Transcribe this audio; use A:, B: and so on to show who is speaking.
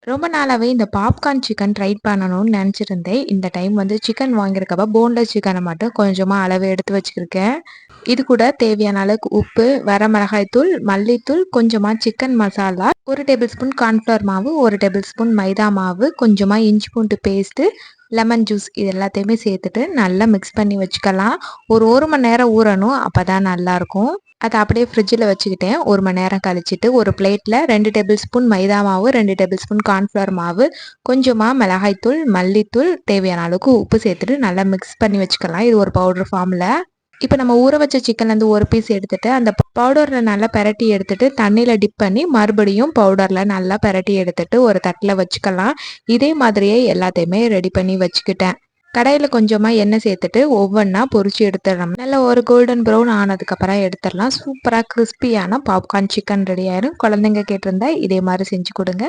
A: ரொம்ப நாளாவே இந்த பாப்கார்ன் சிக்கன் ட்ரை பண்ணணும்னு நெனச்சிருந்தேன். இந்த டைம் வந்து சிக்கன் வாங்கியிருக்கப்ப போன்லெஸ் சிக்கன மட்டும் கொஞ்சமா அளவு எடுத்து வச்சிருக்கேன். இது கூட தேவையான அளவுக்கு உப்பு, வரமிளகாய் தூள், மல்லித்தூள், கொஞ்சமா chicken masala, 1 table spoon cornflour மாவு, 1 டேபிள் ஸ்பூன் மைதா மாவு, கொஞ்சமா இஞ்சி பூண்டு பேஸ்ட்டு, லெமன் ஜூஸ் இது எல்லாத்தையுமே சேர்த்துட்டு நல்லா மிக்ஸ் பண்ணி வச்சுக்கலாம். ஒரு 1 மணி நேரம் ஊறணும். அப்பதான் நல்லாருக்கும். அத அப்படியே ஃப்ரிட்ஜில வச்சுக்கிட்டேன். 1 மணி நேரம் கழிச்சுட்டு ஒரு பிளேட்ல 2 டேபிள் ஸ்பூன் மைதா மாவு, 2 டேபிள் ஸ்பூன் கார்ன்ஃப்ளவர் மாவு, கொஞ்சமா மிளகாய்த்தூள், மல்லித்தூள், தேவையான அளவுக்கு உப்பு சேர்த்துட்டு நல்லா மிக்ஸ் பண்ணி வச்சுக்கலாம். இது ஒரு பவுடர் ஃபார்ம்ல. இப்ப நம்ம ஊற வச்ச சிக்கன்லேருந்து ஒரு பீஸ் எடுத்துட்டு, அந்த பவுடர்ல நல்லா பெரட்டி எடுத்துட்டு, தண்ணீல டிப் பண்ணி மறுபடியும் பவுடர்ல நல்லா பெரட்டி எடுத்துட்டு ஒரு தட்டுல வச்சுக்கலாம். இதே மாதிரியே எல்லாத்தையுமே ரெடி பண்ணி வச்சுக்கிட்டேன். கடாயில கொஞ்சமா எண்ணெய் சேர்த்துட்டு ஒவ்வொன்றா பொரிச்சு எடுத்துடலாம். நல்லா ஒரு கோல்டன் ப்ரௌன் ஆனதுக்கப்புறம் எடுத்துடலாம். சூப்பராக கிறிஸ்பியான பாப்கார்ன் சிக்கன் ரெடி ஆயிரும். குழந்தைங்க கேட்டிருந்தா இதே மாதிரி செஞ்சு கொடுங்க.